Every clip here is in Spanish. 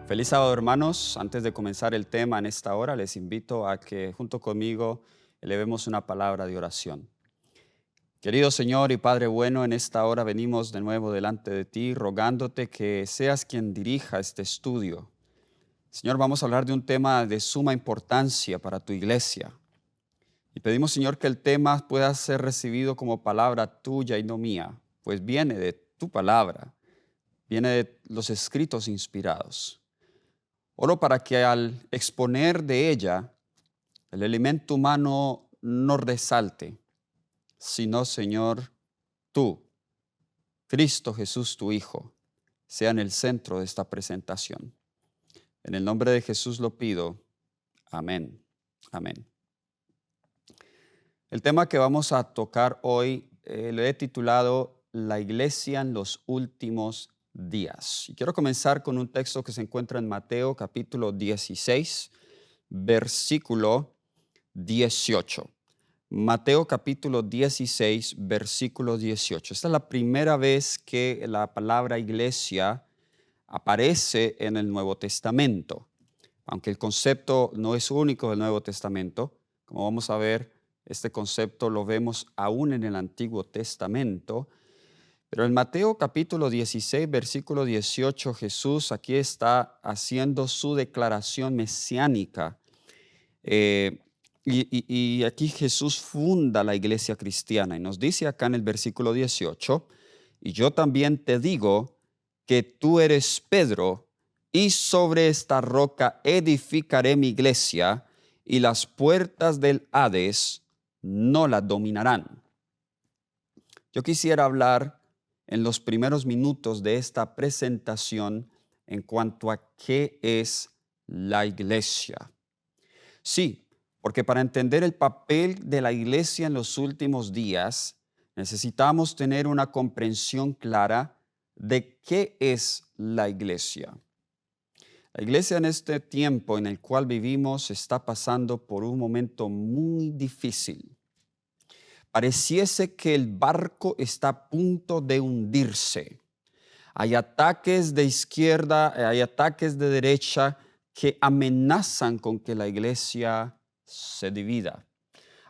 Feliz sábado, hermanos. Antes de comenzar el tema en esta hora, les invito a que junto conmigo elevemos una palabra de oración. Querido Señor y Padre bueno, en esta hora venimos de nuevo delante de ti, rogándote que seas quien dirija este estudio. Señor, vamos a hablar de un tema de suma importancia para tu iglesia. Y pedimos, Señor, que el tema pueda ser recibido como palabra tuya y no mía, pues viene de tu palabra, viene de los escritos inspirados. Oro para que al exponer de ella, el elemento humano no resalte, sino, Señor, tú, Cristo Jesús, tu Hijo, sea en el centro de esta presentación. En el nombre de Jesús lo pido. Amén. Amén. El tema que vamos a tocar hoy lo he titulado La Iglesia en los últimos días. Y quiero comenzar con un texto que se encuentra en Mateo capítulo 16, versículo 18. Mateo capítulo 16, versículo 18. Esta es la primera vez que la palabra iglesia aparece en el Nuevo Testamento. Aunque el concepto no es único del Nuevo Testamento, como vamos a ver, este concepto lo vemos aún en el Antiguo Testamento. Pero en Mateo capítulo 16, versículo 18, Jesús aquí está haciendo su declaración mesiánica. Y aquí Jesús funda la iglesia cristiana y nos dice acá en el versículo 18, y yo también te digo que tú eres Pedro, y sobre esta roca edificaré mi iglesia, y las puertas del Hades no la dominarán. Yo quisiera hablar en los primeros minutos de esta presentación en cuanto a qué es la iglesia. Sí, porque para entender el papel de la iglesia en los últimos días, necesitamos tener una comprensión clara de qué es la iglesia. La iglesia en este tiempo en el cual vivimos está pasando por un momento muy difícil. Pareciese que el barco está a punto de hundirse. Hay ataques de izquierda, hay ataques de derecha que amenazan con que la iglesia se divida.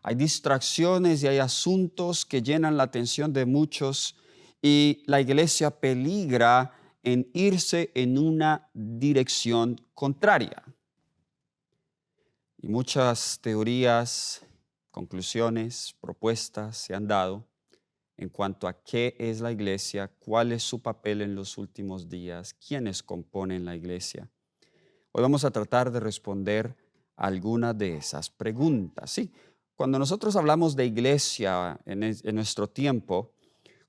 Hay distracciones y hay asuntos que llenan la atención de muchos y la iglesia peligra en irse en una dirección contraria. Y muchas teorías, conclusiones, propuestas se han dado en cuanto a qué es la iglesia, cuál es su papel en los últimos días, quiénes componen la iglesia. Hoy vamos a tratar de responder a algunas de esas preguntas. Sí, cuando nosotros hablamos de iglesia en nuestro tiempo,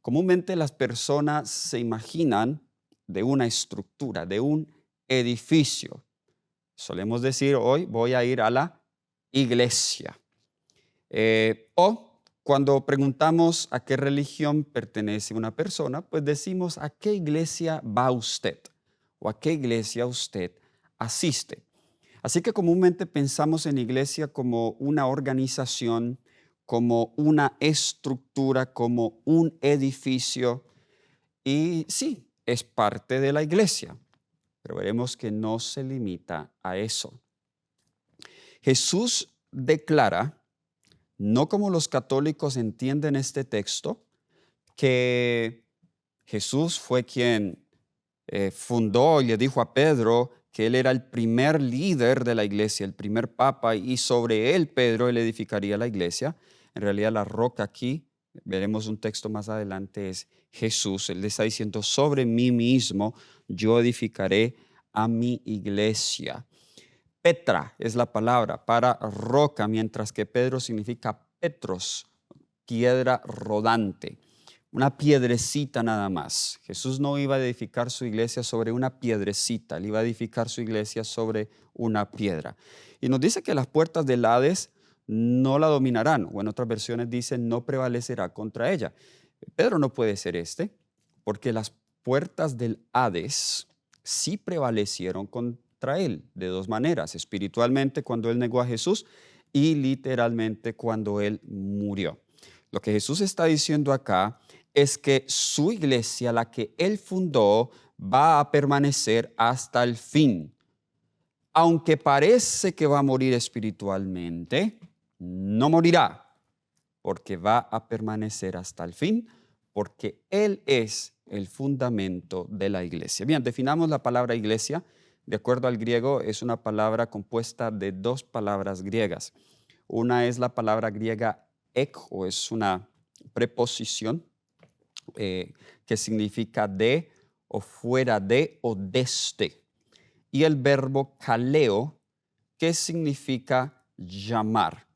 comúnmente las personas se imaginan de una estructura, de un edificio. Solemos decir hoy voy a ir a la iglesia. O cuando preguntamos a qué religión pertenece una persona, pues decimos a qué iglesia va usted o a qué iglesia usted asiste. Así que comúnmente pensamos en iglesia como una organización, como una estructura, como un edificio. Y sí, es parte de la iglesia, pero veremos que no se limita a eso. Jesús declara, no como los católicos entienden este texto, que Jesús fue quien fundó y le dijo a Pedro que él era el primer líder de la iglesia, el primer papa, y sobre él Pedro él edificaría la iglesia. En realidad la roca aquí, veremos un texto más adelante, es Jesús. Él le está diciendo, sobre mí mismo yo edificaré a mi iglesia. Petra es la palabra para roca, mientras que Pedro significa Petros, piedra rodante. Una piedrecita nada más. Jesús no iba a edificar su iglesia sobre una piedrecita, él iba a edificar su iglesia sobre una piedra. Y nos dice que las puertas del Hades no la dominarán, o en otras versiones dicen no prevalecerá contra ella. Pedro no puede ser porque las puertas del Hades sí prevalecieron contra él de dos maneras, espiritualmente cuando él negó a Jesús y literalmente cuando él murió. Lo que Jesús está diciendo acá es que su iglesia, la que él fundó, va a permanecer hasta el fin. aunque parece que va a morir espiritualmente, no morirá, porque va a permanecer hasta el fin, porque Él es el fundamento de la iglesia. Bien, definamos la palabra iglesia. De acuerdo al griego, es una palabra compuesta de dos palabras griegas. Una es la palabra griega ek, o es una preposición que significa de, o fuera de, o desde. Y el verbo kaleo, que significa llamar.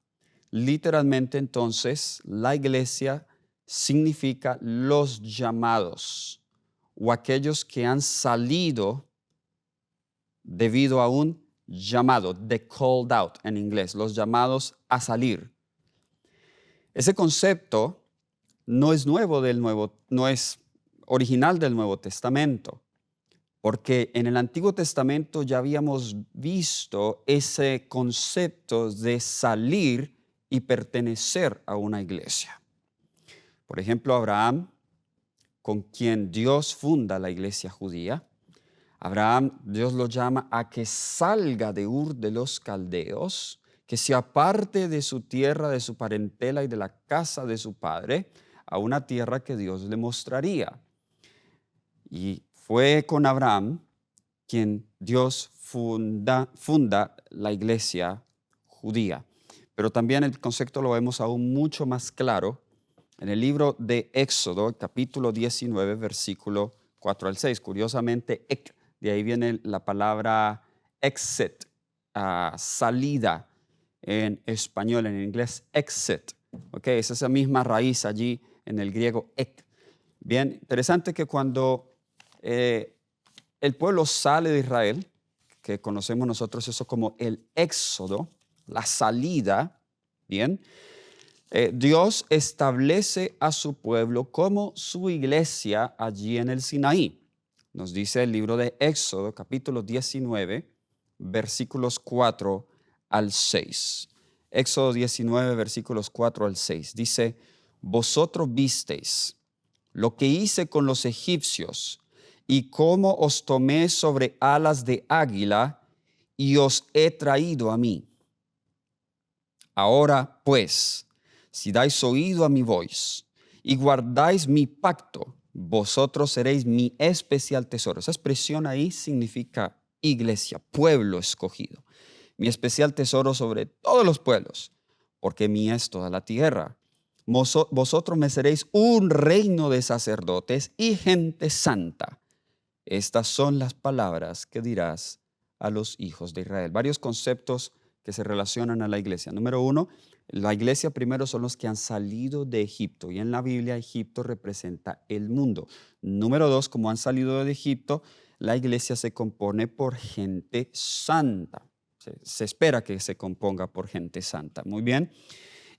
Literalmente, entonces, la iglesia significa los llamados o aquellos que han salido debido a un llamado, the called out en inglés, los llamados a salir. Ese concepto no es no es original del Nuevo Testamento, porque en el Antiguo Testamento ya habíamos visto ese concepto de salir y pertenecer a una iglesia. Por ejemplo, Abraham, con quien Dios funda la iglesia judía, Abraham, Dios lo llama a que salga de Ur de los Caldeos, que se aparte de su tierra, de su parentela y de la casa de su padre, a una tierra que Dios le mostraría. Y fue con Abraham quien Dios funda la iglesia judía. Pero también el concepto lo vemos aún mucho más claro en el libro de Éxodo, capítulo 19, versículo 4 al 6. Curiosamente, de ahí viene la palabra exit, salida en español, en inglés exit. Okay, es esa misma raíz allí en el griego ek. Bien, interesante que cuando el pueblo sale de Israel, que conocemos nosotros eso como el éxodo, la salida, bien, Dios establece a su pueblo como su iglesia allí en el Sinaí. Nos dice el libro de Éxodo, capítulo 19, versículos 4 al 6. Éxodo 19, versículos 4 al 6. Dice, vosotros visteis lo que hice con los egipcios y cómo os tomé sobre alas de águila y os he traído a mí. Ahora, pues, si dais oído a mi voz y guardáis mi pacto, vosotros seréis mi especial tesoro. Esa expresión ahí significa iglesia, pueblo escogido. Mi especial tesoro sobre todos los pueblos, porque mía es toda la tierra. Vosotros me seréis un reino de sacerdotes y gente santa. Estas son las palabras que dirás a los hijos de Israel. Varios conceptos que se relacionan a la iglesia. Número uno, la iglesia primero son los que han salido de Egipto, y en la Biblia Egipto representa el mundo. Número dos, como han salido de Egipto, la iglesia se compone por gente santa. Se espera que se componga por gente santa. Muy bien.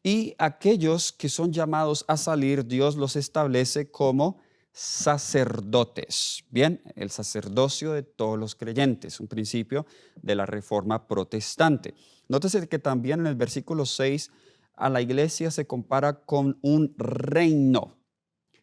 Y aquellos que son llamados a salir, Dios los establece como sacerdotes. Bien, el sacerdocio de todos los creyentes, un principio de la Reforma protestante. Nótese que también en el versículo 6 a la iglesia se compara con un reino.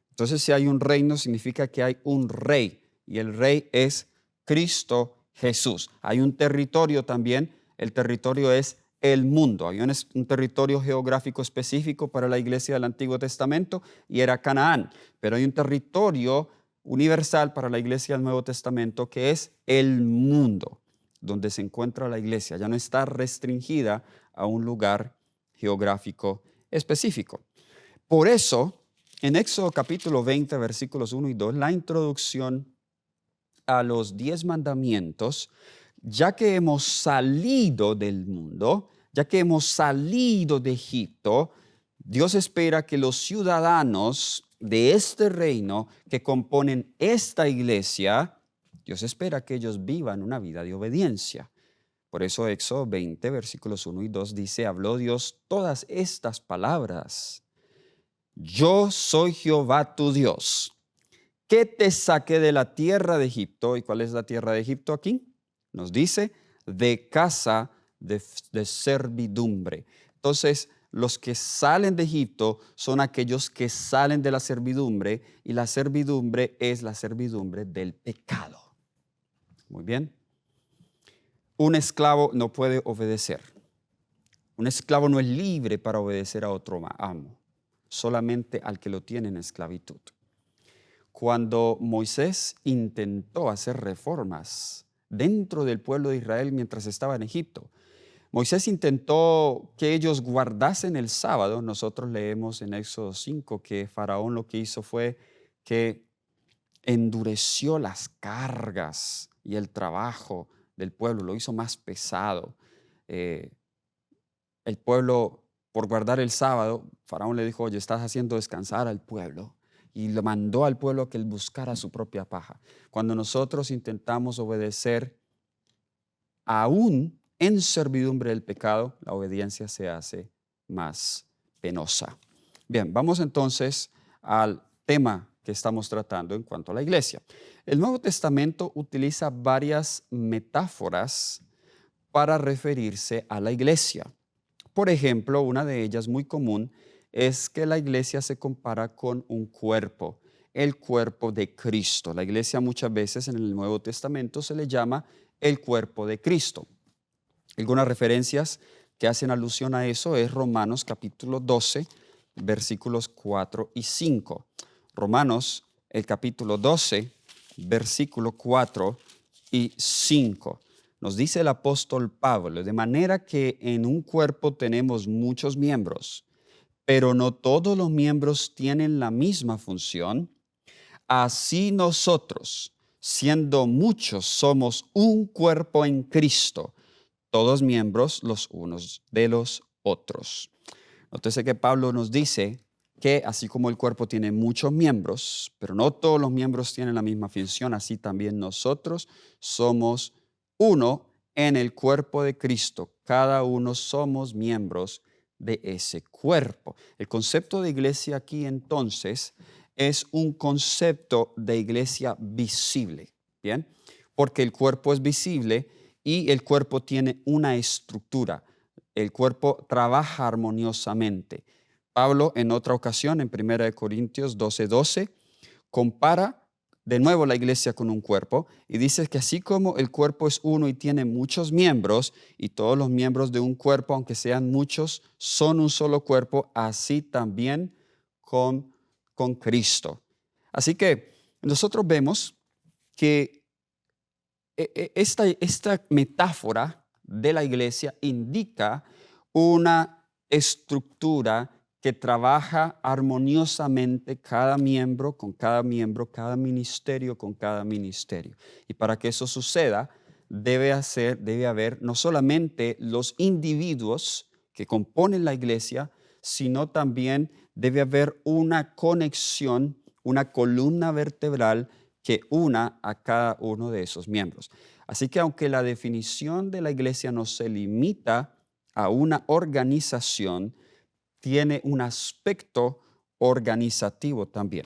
Entonces, si hay un reino, significa que hay un rey, y el rey es Cristo Jesús. Hay un territorio también, el territorio es el mundo. Hay un territorio geográfico específico para la iglesia del Antiguo Testamento y era Canaán, pero hay un territorio universal para la iglesia del Nuevo Testamento que es el mundo, donde se encuentra la iglesia. Ya no está restringida a un lugar geográfico específico. Por eso, en Éxodo capítulo 20, versículos 1 y 2, la introducción a los 10 mandamientos, ya que hemos salido del mundo, ya que hemos salido de Egipto, Dios espera que los ciudadanos de este reino que componen esta iglesia, Dios espera que ellos vivan una vida de obediencia. Por eso Éxodo 20, versículos 1 y 2 dice, habló Dios todas estas palabras. Yo soy Jehová tu Dios, que te saqué de la tierra de Egipto. ¿Y cuál es la tierra de Egipto aquí? Nos dice, de casa de servidumbre. Entonces, los que salen de Egipto son aquellos que salen de la servidumbre, y la servidumbre es la servidumbre del pecado. Muy bien. un esclavo no puede obedecer. Un esclavo no es libre para obedecer a otro amo, solamente al que lo tiene en esclavitud. Cuando Moisés intentó hacer reformas dentro del pueblo de Israel mientras estaba en Egipto, Moisés intentó que ellos guardasen el sábado. Nosotros leemos en Éxodo 5 que Faraón lo que hizo fue que endureció las cargas y el trabajo del pueblo, lo hizo más pesado. El pueblo, por guardar el sábado, Faraón le dijo, oye, estás haciendo descansar al pueblo. Y lo mandó al pueblo a que él buscara su propia paja. Cuando nosotros intentamos obedecer aún en servidumbre del pecado, la obediencia se hace más penosa. Bien, vamos entonces al tema que estamos tratando en cuanto a la iglesia. El Nuevo Testamento utiliza varias metáforas para referirse a la iglesia. Por ejemplo, una de ellas muy común es que la iglesia se compara con un cuerpo, el cuerpo de Cristo. La iglesia muchas veces en el Nuevo Testamento se le llama el cuerpo de Cristo. Algunas referencias que hacen alusión a eso es Romanos capítulo 12, versículos 4 y 5. Romanos, el capítulo 12, versículo 4 y 5. Nos dice el apóstol Pablo, de manera que en un cuerpo tenemos muchos miembros, pero no todos los miembros tienen la misma función. Así nosotros, siendo muchos, somos un cuerpo en Cristo, todos miembros los unos de los otros. Nótese que Pablo nos dice que así como el cuerpo tiene muchos miembros, pero no todos los miembros tienen la misma función, así también nosotros somos uno en el cuerpo de Cristo. Cada uno somos miembros de ese cuerpo. El concepto de iglesia aquí entonces es un concepto de iglesia visible, ¿bien? Porque el cuerpo es visible y el cuerpo tiene una estructura. El cuerpo trabaja armoniosamente. Pablo en otra ocasión, en 1 Corintios 12:12, compara de nuevo la iglesia con un cuerpo y dice que así como el cuerpo es uno y tiene muchos miembros, y todos los miembros de un cuerpo, aunque sean muchos, son un solo cuerpo, así también con Cristo. Así que nosotros vemos que esta metáfora de la iglesia indica una estructura que trabaja armoniosamente cada miembro, cada ministerio con cada ministerio. Y para que eso suceda, debe haber no solamente los individuos que componen la iglesia, sino también debe haber una conexión, una columna vertebral que una a cada uno de esos miembros. Así que aunque la definición de la iglesia no se limita a una organización, tiene un aspecto organizativo también.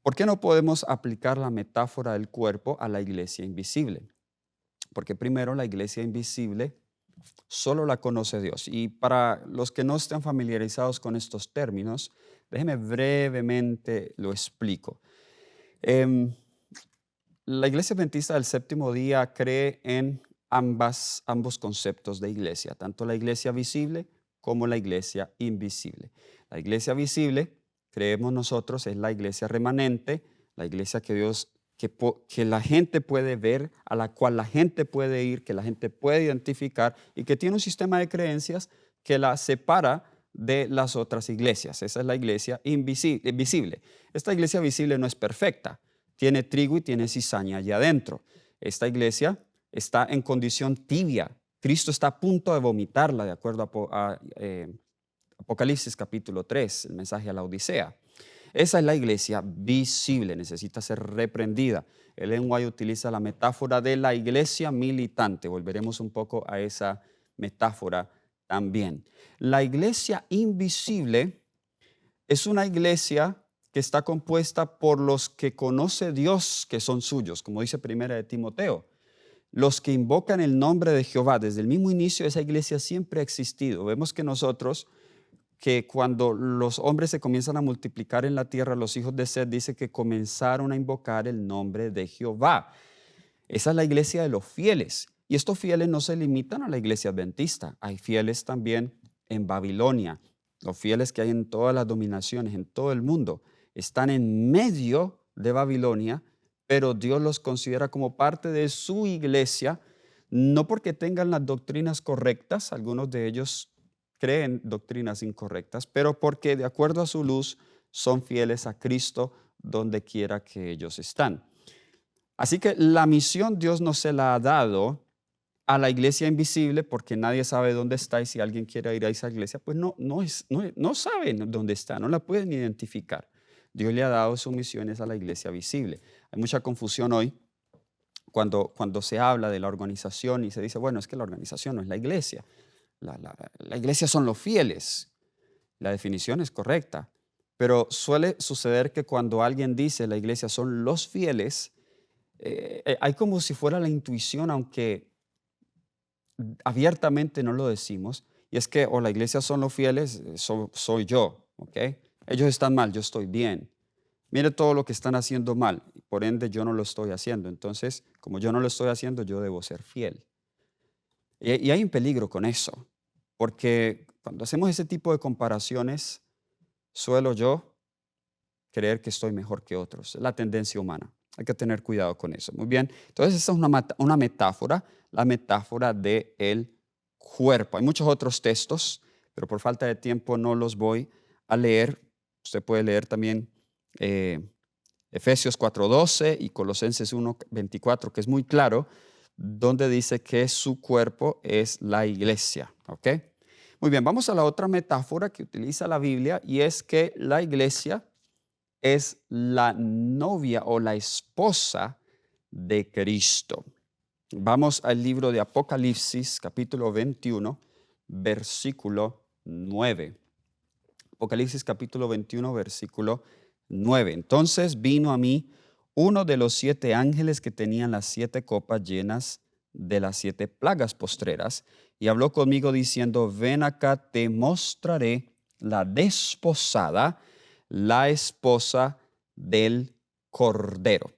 ¿Por qué no podemos aplicar la metáfora del cuerpo a la iglesia invisible? Porque primero, la iglesia invisible solo la conoce Dios. Y para los que no estén familiarizados con estos términos, déjenme brevemente lo explico. La Iglesia Adventista del Séptimo Día cree en ambos conceptos de iglesia, tanto la iglesia visible como la iglesia invisible. La iglesia visible, creemos nosotros, es la iglesia remanente, la iglesia que Dios, que la gente puede ver, a la cual la gente puede ir, que la gente puede identificar y que tiene un sistema de creencias que la separa de las otras iglesias. Esa es la iglesia visible. Esta iglesia visible no es perfecta. Tiene trigo y tiene cizaña allá adentro. Esta iglesia está en condición tibia. Cristo está a punto de vomitarla, de acuerdo a Apocalipsis capítulo 3, el mensaje a la Odisea. Esa es la iglesia visible, necesita ser reprendida. El Ellen White utiliza la metáfora de la iglesia militante. Volveremos un poco a esa metáfora también. La iglesia invisible es una iglesia que está compuesta por los que conoce Dios, que son suyos, como dice 1 de Timoteo. Los que invocan el nombre de Jehová. Desde el mismo inicio esa iglesia siempre ha existido. Vemos que nosotros, que cuando los hombres se comienzan a multiplicar en la tierra, los hijos de Seth, dice que comenzaron a invocar el nombre de Jehová. Esa es la iglesia de los fieles. Y estos fieles no se limitan a la iglesia adventista. Hay fieles también en Babilonia. Los fieles que hay en todas las dominaciones, en todo el mundo, están en medio de Babilonia, pero Dios los considera como parte de su iglesia, no porque tengan las doctrinas correctas, algunos de ellos creen doctrinas incorrectas, pero porque de acuerdo a su luz son fieles a Cristo donde quiera que ellos están. Así que la misión Dios no se la ha dado a la iglesia invisible porque nadie sabe dónde está, y si alguien quiere ir a esa iglesia, pues no saben dónde está, no la pueden identificar. Dios le ha dado sus misiones a la iglesia visible. Hay mucha confusión hoy cuando se habla de la organización y se dice, bueno, es que la organización no es la iglesia. La iglesia son los fieles. La definición es correcta, pero suele suceder que cuando alguien dice la iglesia son los fieles, hay como si fuera la intuición, aunque abiertamente no lo decimos, y es que o la iglesia son los fieles, soy yo, ¿ok? Ellos están mal, yo estoy bien. Mire todo lo que están haciendo mal, por ende yo no lo estoy haciendo. Entonces, como yo no lo estoy haciendo, yo debo ser fiel. Y hay un peligro con eso, porque cuando hacemos ese tipo de comparaciones, suelo yo creer que estoy mejor que otros. Es la tendencia humana. Hay que tener cuidado con eso. Muy bien. Entonces, esa es una metáfora, la metáfora del cuerpo. Hay muchos otros textos, pero por falta de tiempo no los voy a leer. Usted puede leer también Efesios 4:12 y Colosenses 1:24, que es muy claro, donde dice que su cuerpo es la iglesia. ¿Ok? Muy bien, vamos a la otra metáfora que utiliza la Biblia, y es que la iglesia es la novia o la esposa de Cristo. Vamos al libro de Apocalipsis, capítulo 21, versículo 9. Apocalipsis capítulo 21, versículo 9. Entonces vino a mí uno de los 7 ángeles que tenían las 7 copas llenas de las 7 plagas postreras, y habló conmigo diciendo, ven acá, te mostraré la desposada, la esposa del Cordero.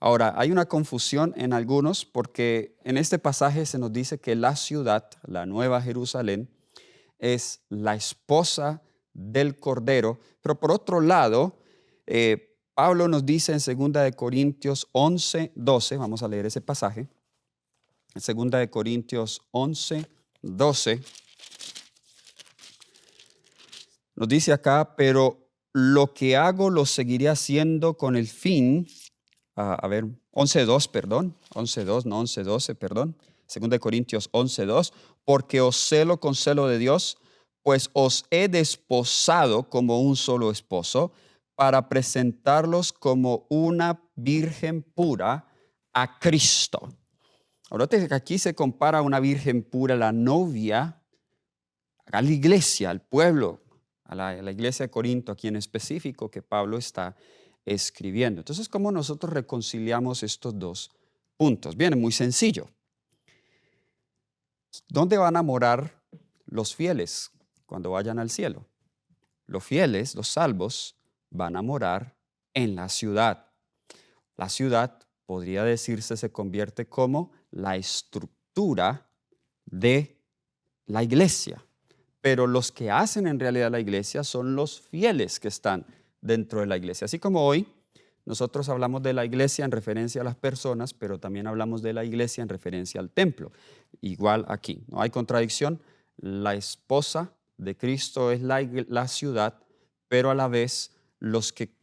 Ahora, hay una confusión en algunos porque en este pasaje se nos dice que la ciudad, la Nueva Jerusalén, es la esposa del Cordero, pero por otro lado, Pablo nos dice en 2 Corintios 11:12, vamos a leer ese pasaje, en 2 Corintios 11:12, nos dice acá, pero lo que hago lo seguiré haciendo con el fin, 11:2, perdón, 11:2, no 11:12, perdón, 2 Corintios 11:2, porque os celo con celo de Dios, pues os he desposado como un solo esposo, para presentarlos como una virgen pura a Cristo. Ahora, aquí se compara a una virgen pura, la novia, a la iglesia, al pueblo, a la iglesia de Corinto, aquí en específico, que Pablo está escribiendo. Entonces, ¿cómo nosotros reconciliamos estos dos puntos? Bien, muy sencillo. ¿Dónde van a morar los fieles cuando vayan al cielo? Los fieles, los salvos, van a morar en la ciudad. La ciudad, podría decirse, se convierte como la estructura de la iglesia. Pero los que hacen en realidad la iglesia son los fieles que están dentro de la iglesia. Así como hoy nosotros hablamos de la iglesia en referencia a las personas, pero también hablamos de la iglesia en referencia al templo. Igual aquí, no hay contradicción. La esposa de Cristo es la ciudad, pero a la vez los que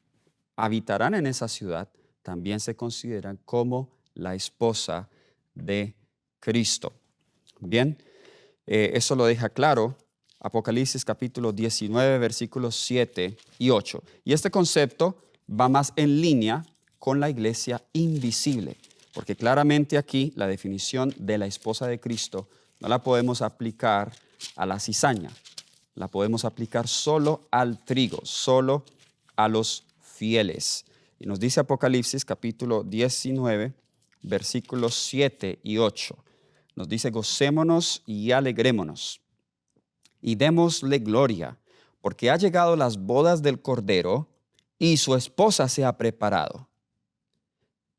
habitarán en esa ciudad también se consideran como la esposa de Cristo. Bien, eso lo deja claro Apocalipsis capítulo 19, versículos 7 y 8. Y este concepto va más en línea con la iglesia invisible, porque claramente aquí la definición de la esposa de Cristo no la podemos aplicar a la cizaña, la podemos aplicar solo al trigo, solo a los fieles. Y nos dice Apocalipsis capítulo 19, versículos 7 y 8. Nos dice, gocémonos y alegrémonos y démosle gloria, porque ha llegado las bodas del Cordero y su esposa se ha preparado.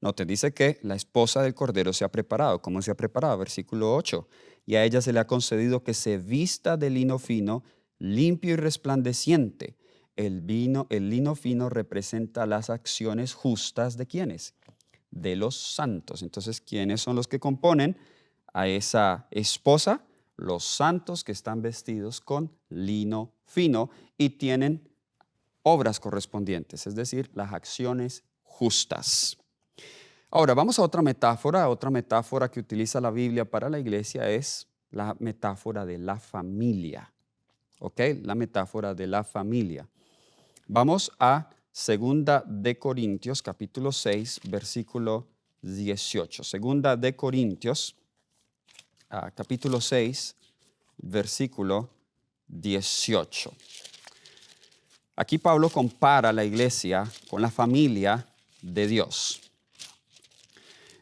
No, te dice que la esposa del Cordero se ha preparado. ¿Cómo se ha preparado? Versículo 8. Y a ella se le ha concedido que se vista de lino fino, limpio y resplandeciente. El lino fino representa las acciones justas de ¿quiénes? De los santos. Entonces, ¿quiénes son los que componen a esa esposa? Los santos que están vestidos con lino fino y tienen obras correspondientes, es decir, las acciones justas. Ahora, vamos a otra metáfora. Otra metáfora que utiliza la Biblia para la iglesia es la metáfora de la familia. ¿Ok? La metáfora de la familia. Vamos a 2 de Corintios, capítulo 6, versículo 18. 2 de Corintios, capítulo 6, versículo 18. Aquí Pablo compara la iglesia con la familia de Dios.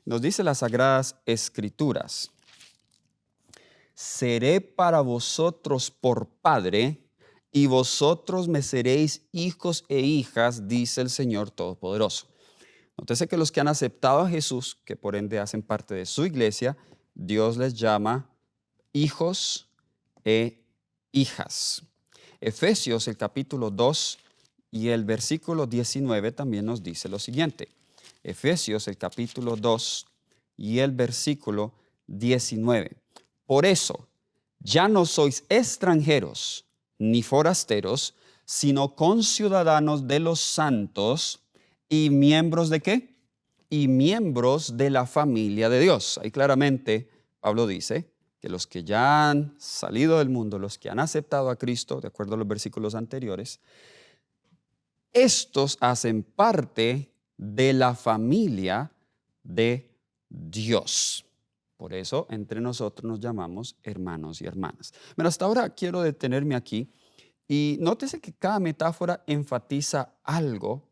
Nos dice las Sagradas Escrituras: seré para vosotros por padre, y vosotros me seréis hijos e hijas, dice el Señor Todopoderoso. Nótese que los que han aceptado a Jesús, que por ende hacen parte de su iglesia, Dios les llama hijos e hijas. Efesios, el capítulo 2 y el versículo 19 también nos dice lo siguiente. Efesios, el capítulo 2 y el versículo 19. Por eso, ya no sois extranjeros ni forasteros, sino conciudadanos de los santos y miembros ¿de qué? Y miembros de la familia de Dios. Ahí claramente Pablo dice que los que ya han salido del mundo, los que han aceptado a Cristo, de acuerdo a los versículos anteriores, estos hacen parte de la familia de Dios. Por eso, entre nosotros nos llamamos hermanos y hermanas. Pero hasta ahora quiero detenerme aquí y nótese que cada metáfora enfatiza algo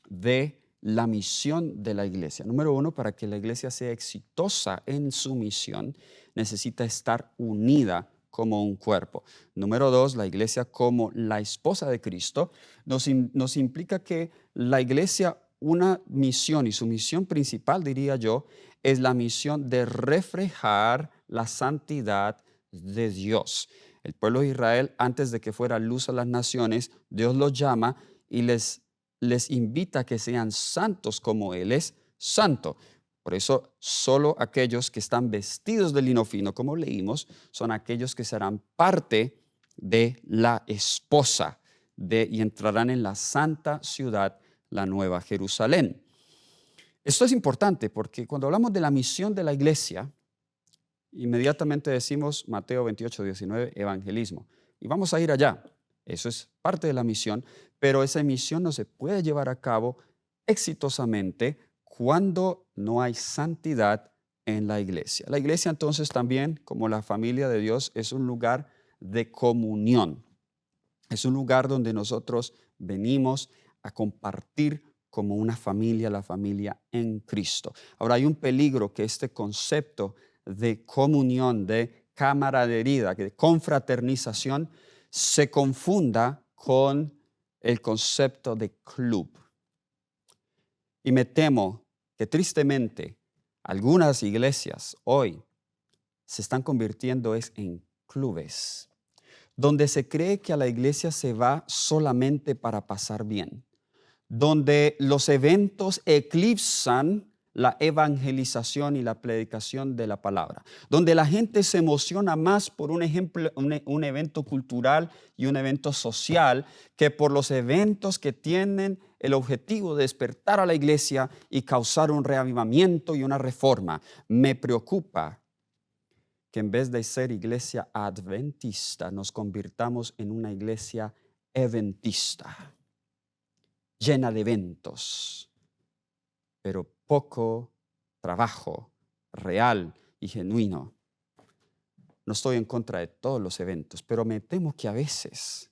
de la misión de la iglesia. Número uno, para que la iglesia sea exitosa en su misión, necesita estar unida como un cuerpo. Número dos, la iglesia como la esposa de Cristo nos implica que la iglesia, una misión, y su misión principal, diría yo, es la misión de reflejar la santidad de Dios. El pueblo de Israel, antes de que fuera luz a las naciones, Dios los llama y les invita a que sean santos como Él es santo. Por eso, solo aquellos que están vestidos de lino fino, como leímos, son aquellos que serán parte de la esposa y entrarán en la santa ciudad, la Nueva Jerusalén. Esto es importante porque cuando hablamos de la misión de la iglesia, inmediatamente decimos Mateo 28, 19, evangelismo. Y vamos a ir allá. Eso es parte de la misión, pero esa misión no se puede llevar a cabo exitosamente cuando no hay santidad en la iglesia. La iglesia entonces también, como la familia de Dios, es un lugar de comunión. Es un lugar donde nosotros venimos a compartir como una familia, la familia en Cristo. Ahora hay un peligro que este concepto de comunión, de camaradería, de confraternización, se confunda con el concepto de club. Y me temo que tristemente algunas iglesias hoy se están convirtiendo en clubes, donde se cree que a la iglesia se va solamente para pasar bien, donde los eventos eclipsan la evangelización y la predicación de la palabra, donde la gente se emociona más por un evento cultural y un evento social que por los eventos que tienen el objetivo de despertar a la iglesia y causar un reavivamiento y una reforma. Me preocupa que en vez de ser iglesia adventista, nos convirtamos en una iglesia eventista, llena de eventos, pero poco trabajo real y genuino. No estoy en contra de todos los eventos, pero me temo que a veces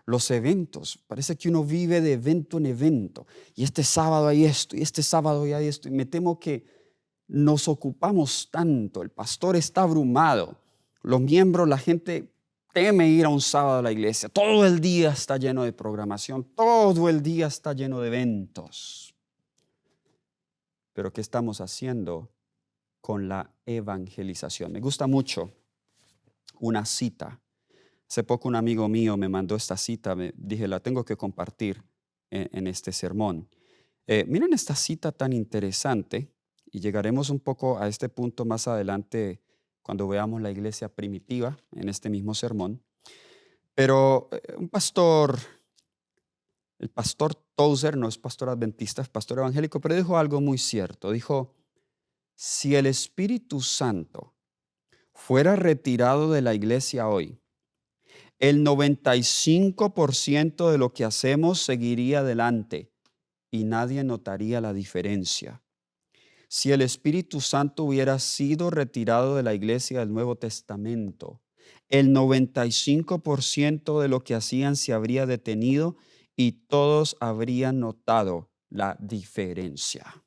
los eventos, parece que uno vive de evento en evento, y este sábado hay esto, y este sábado hay esto, y me temo que nos ocupamos tanto, el pastor está abrumado, los miembros, la gente teme ir a un sábado a la iglesia, todo el día está lleno de programación, todo el día está lleno de eventos. pero ¿qué estamos haciendo con la evangelización? Me gusta mucho una cita. Hace poco un amigo mío me mandó esta cita, me dije, la tengo que compartir en este sermón. Miren esta cita tan interesante y llegaremos un poco a este punto más adelante cuando veamos la iglesia primitiva en este mismo sermón. Pero el pastor Tozer, no es pastor adventista, es pastor evangélico, pero dijo algo muy cierto. Dijo, si el Espíritu Santo fuera retirado de la iglesia hoy, el 95% de lo que hacemos seguiría adelante y nadie notaría la diferencia. Si el Espíritu Santo hubiera sido retirado de la iglesia del Nuevo Testamento, el 95% de lo que hacían se habría detenido y todos habrían notado la diferencia.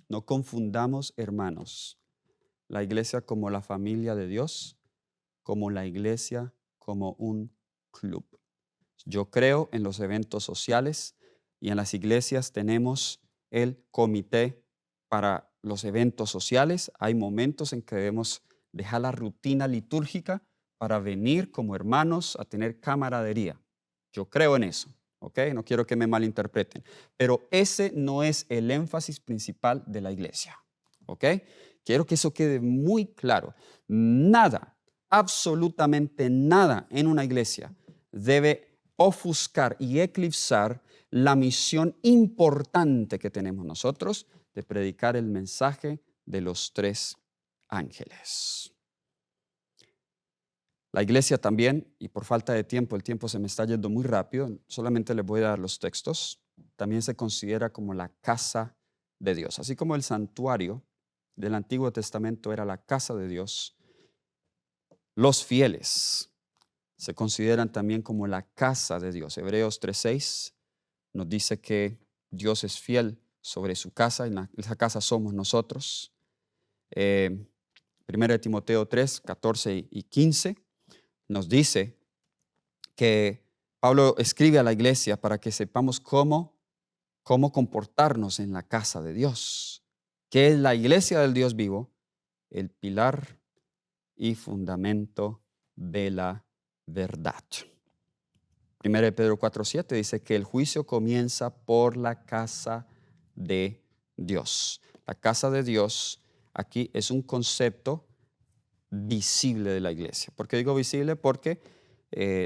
No confundamos, hermanos, la iglesia como la familia de Dios, como la iglesia como un club. Yo creo en los eventos sociales y en las iglesias tenemos el comité para los eventos sociales. Hay momentos en que debemos dejar la rutina litúrgica para venir como hermanos a tener camaradería. Yo creo en eso, ¿ok? No quiero que me malinterpreten. Pero ese no es el énfasis principal de la iglesia, ¿ok? Quiero que eso quede muy claro. Nada, absolutamente nada en una iglesia debe ofuscar y eclipsar la misión importante que tenemos nosotros de predicar el mensaje de los tres ángeles. La iglesia también, y por falta de tiempo, el tiempo se me está yendo muy rápido, solamente les voy a dar los textos, también se considera como la casa de Dios. Así como el santuario del Antiguo Testamento era la casa de Dios, los fieles se consideran también como la casa de Dios. Hebreos 3:6 nos dice que Dios es fiel sobre su casa, y esa casa somos nosotros. 1 Timoteo 3:14 y 15 nos dice que Pablo escribe a la iglesia para que sepamos cómo comportarnos en la casa de Dios, que es la iglesia del Dios vivo, el pilar y fundamento de la verdad. 1 Pedro 4:7 dice que el juicio comienza por la casa de Dios. La casa de Dios aquí es un concepto visible de la iglesia. ¿Por qué digo visible? Porque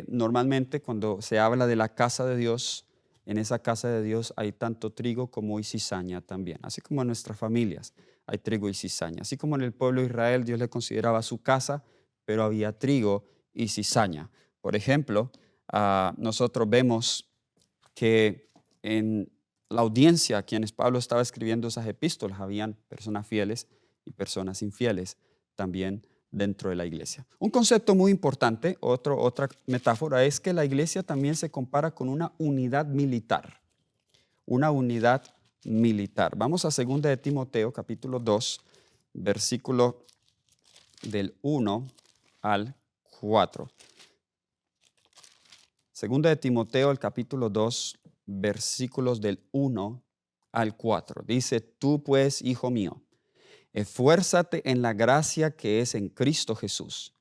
normalmente cuando se habla de la casa de Dios, en esa casa de Dios hay tanto trigo como y cizaña también, así como en nuestras familias hay trigo y cizaña. Así como en el pueblo de Israel Dios le consideraba su casa, pero había trigo y cizaña. Por ejemplo, nosotros vemos que en la audiencia a quienes Pablo estaba escribiendo esas epístolas, habían personas fieles y personas infieles también dentro de la iglesia. Un concepto muy importante, otra metáfora, es que la iglesia también se compara con una unidad militar. Una unidad militar. Vamos a 2 de Timoteo, capítulo 2, versículo del 1 al 4. 2 de Timoteo, el capítulo 2, versículos del 1 al 4. Dice, tú pues, hijo mío, esfuérzate en la gracia que es en Cristo Jesús.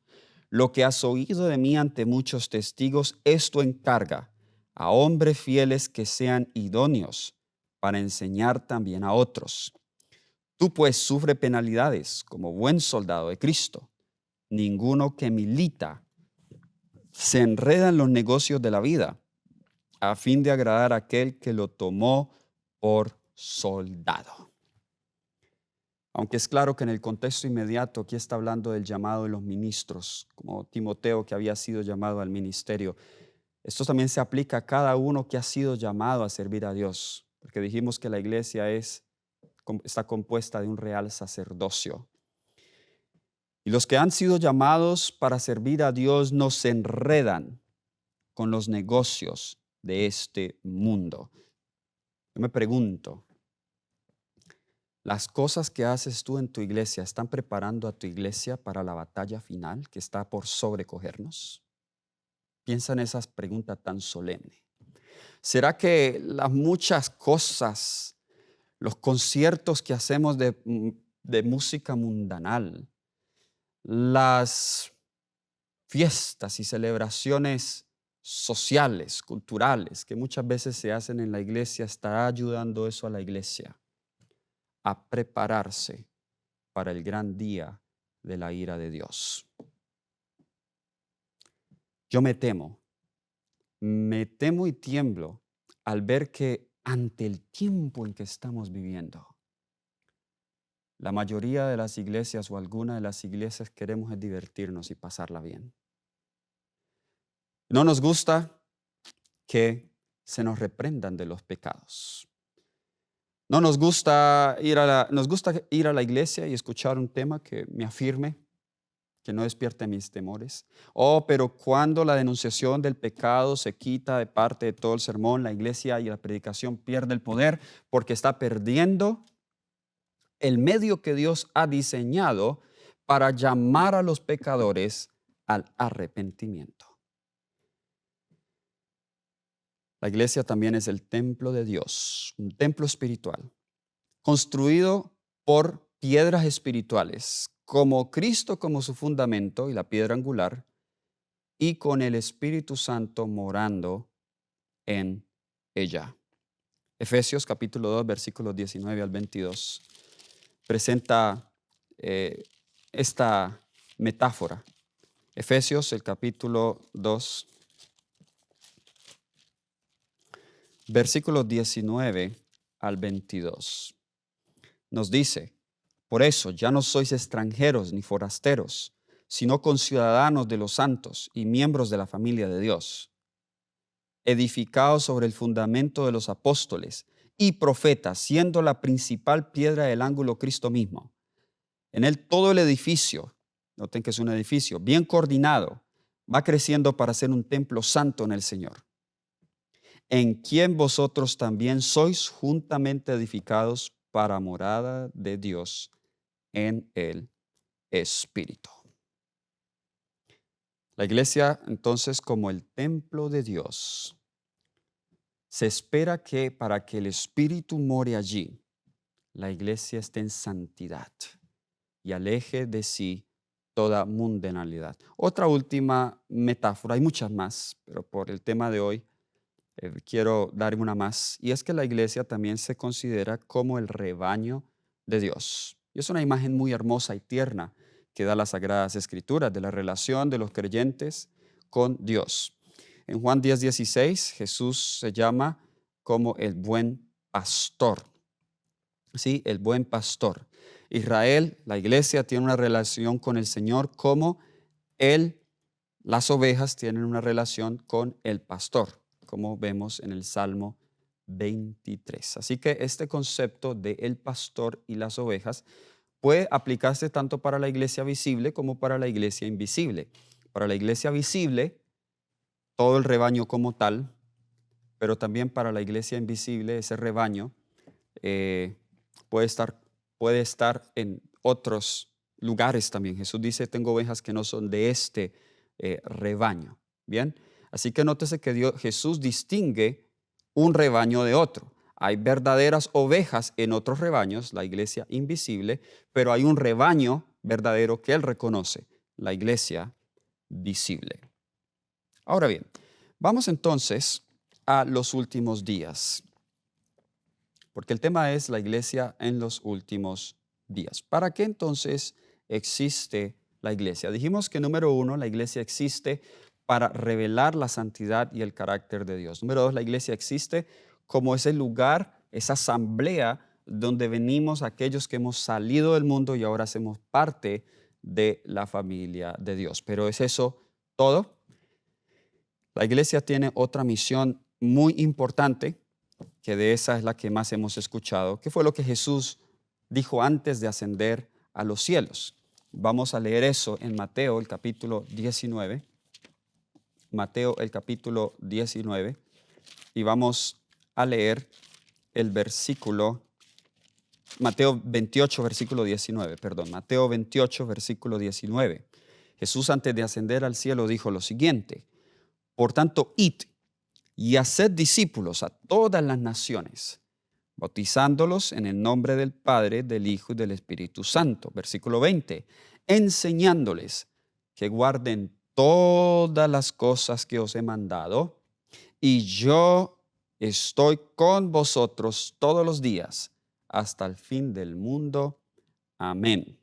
Lo que has oído de mí ante muchos testigos, esto encarga a hombres fieles que sean idóneos para enseñar también a otros. Tú pues sufre penalidades como buen soldado de Cristo. Ninguno que milita se enreda en los negocios de la vida a fin de agradar a aquel que lo tomó por soldado. Aunque es claro que en el contexto inmediato aquí está hablando del llamado de los ministros, como Timoteo que había sido llamado al ministerio. Esto también se aplica a cada uno que ha sido llamado a servir a Dios, porque dijimos que la iglesia está compuesta de un real sacerdocio. Y los que han sido llamados para servir a Dios no se enredan con los negocios de este mundo. Yo me pregunto, ¿las cosas que haces tú en tu iglesia están preparando a tu iglesia para la batalla final que está por sobrecogernos? Piensa en esas preguntas tan solemnes. ¿Será que las muchas cosas, los conciertos que hacemos de música mundanal, las fiestas y celebraciones sociales, culturales, que muchas veces se hacen en la iglesia, ¿estará ayudando eso a la iglesia a prepararse para el gran día de la ira de Dios? Yo me temo y tiemblo al ver que ante el tiempo en que estamos viviendo, la mayoría de las iglesias o alguna de las iglesias queremos es divertirnos y pasarla bien. No nos gusta que se nos reprendan de los pecados. No nos gusta nos gusta ir a la iglesia y escuchar un tema que me afirme, que no despierte mis temores. Pero cuando la denunciación del pecado se quita de parte de todo el sermón, la iglesia y la predicación pierde el poder porque está perdiendo el medio que Dios ha diseñado para llamar a los pecadores al arrepentimiento. La iglesia también es el templo de Dios, un templo espiritual, construido por piedras espirituales, como Cristo como su fundamento y la piedra angular, y con el Espíritu Santo morando en ella. Efesios capítulo 2, versículos 19 al 22, presenta esta metáfora. Efesios, el capítulo 2, versículos 19 al 22. Nos dice: por eso ya no sois extranjeros ni forasteros, sino conciudadanos de los santos y miembros de la familia de Dios, edificados sobre el fundamento de los apóstoles y profetas, siendo la principal piedra del ángulo Cristo mismo. En él todo el edificio, noten que es un edificio bien coordinado, va creciendo para ser un templo santo en el Señor, en quien vosotros también sois juntamente edificados para morada de Dios en el Espíritu. La iglesia, entonces, como el templo de Dios, se espera que para que el Espíritu more allí, la iglesia esté en santidad y aleje de sí toda mundanalidad. Otra última metáfora, hay muchas más, pero por el tema de hoy quiero dar una más, y es que la iglesia también se considera como el rebaño de Dios. Y es una imagen muy hermosa y tierna que da las Sagradas Escrituras de la relación de los creyentes con Dios. En Juan 10:16, Jesús se llama como el buen pastor. Sí, el buen pastor. Israel, la iglesia, tiene una relación con el Señor como las ovejas tienen una relación con el pastor, como vemos en el Salmo 23. Así que este concepto de el pastor y las ovejas puede aplicarse tanto para la iglesia visible como para la iglesia invisible. Para la iglesia visible, todo el rebaño como tal, pero también para la iglesia invisible, ese rebaño puede estar en otros lugares también. Jesús dice: tengo ovejas que no son de este rebaño. Bien, así que nótese que Jesús distingue un rebaño de otro. Hay verdaderas ovejas en otros rebaños, la iglesia invisible, pero hay un rebaño verdadero que Él reconoce, la iglesia visible. Ahora bien, vamos entonces a los últimos días, porque el tema es la iglesia en los últimos días. ¿Para qué entonces existe la iglesia? Dijimos que número 1, la iglesia existe para revelar la santidad y el carácter de Dios. Número 2, la iglesia existe como ese lugar, esa asamblea donde venimos aquellos que hemos salido del mundo y ahora hacemos parte de la familia de Dios. Pero ¿es eso todo? La iglesia tiene otra misión muy importante, que de esa es la que más hemos escuchado, que fue lo que Jesús dijo antes de ascender a los cielos. Vamos a leer eso en Mateo, el capítulo 19. Mateo, el capítulo 19, y vamos a leer el versículo, Mateo 28, versículo 19, perdón, Mateo 28, versículo 19. Jesús, antes de ascender al cielo, dijo lo siguiente: por tanto, id y haced discípulos a todas las naciones, bautizándolos en el nombre del Padre, del Hijo y del Espíritu Santo. Versículo 20, enseñándoles que guarden todas las cosas que os he mandado, y yo estoy con vosotros todos los días hasta el fin del mundo. Amén.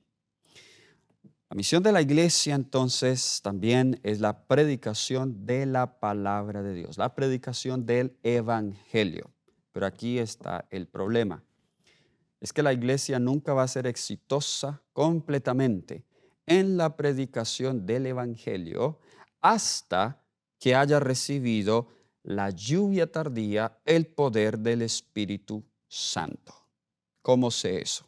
La misión de la iglesia entonces también es la predicación de la palabra de Dios, la predicación del evangelio. Pero aquí está el problema. Es que la iglesia nunca va a ser exitosa completamente en la predicación del evangelio hasta que haya recibido la lluvia tardía, el poder del Espíritu Santo. ¿Cómo sé eso?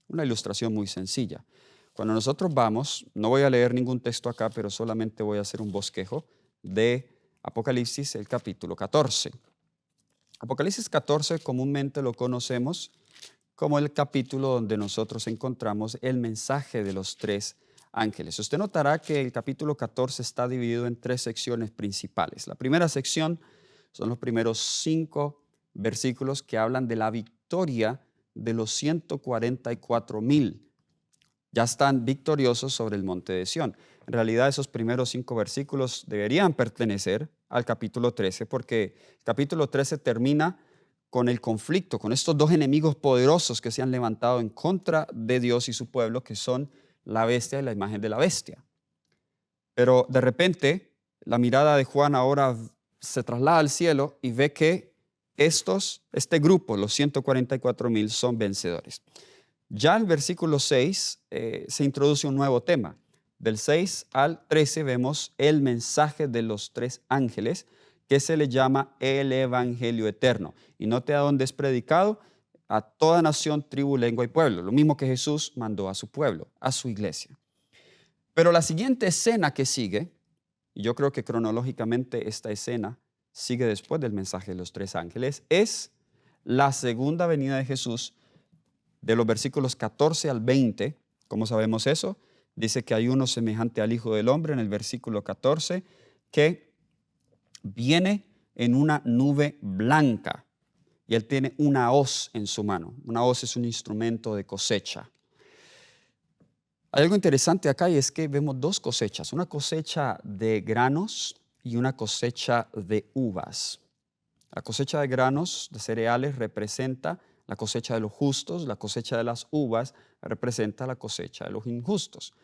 Una ilustración muy sencilla. Cuando nosotros vamos, no voy a leer ningún texto acá, pero solamente voy a hacer un bosquejo de Apocalipsis, el capítulo 14. Apocalipsis 14 comúnmente lo conocemos como el capítulo donde nosotros encontramos el mensaje de los tres ángeles. Usted notará que el capítulo 14 está dividido en tres secciones principales. La primera sección son los primeros 5 versículos que hablan de la victoria de los 144,000. Ya están victoriosos sobre el monte de Sión. En realidad esos primeros 5 versículos deberían pertenecer al capítulo 13 porque el capítulo 13 termina con el conflicto, con estos dos enemigos poderosos que se han levantado en contra de Dios y su pueblo, que son la bestia y la imagen de la bestia. Pero de repente la mirada de Juan ahora se traslada al cielo y ve que este grupo, los 144,000, son vencedores. Ya en el versículo 6 se introduce un nuevo tema. Del 6 al 13 vemos el mensaje de los tres ángeles, que se le llama el Evangelio eterno. Y note a dónde es predicado: a toda nación, tribu, lengua y pueblo. Lo mismo que Jesús mandó a su pueblo, a su iglesia. Pero la siguiente escena que sigue, y yo creo que cronológicamente esta escena sigue después del mensaje de los tres ángeles, es la segunda venida de Jesús. De los versículos 14 al 20, ¿cómo sabemos eso? Dice que hay uno semejante al Hijo del Hombre en el versículo 14, que viene en una nube blanca y él tiene una hoz en su mano. Una hoz es un instrumento de cosecha. Hay algo interesante acá y es que vemos dos cosechas, una cosecha de granos y una cosecha de uvas. La cosecha de granos, de cereales, representa la cosecha de los justos, la cosecha de las uvas representa la cosecha de los injustos.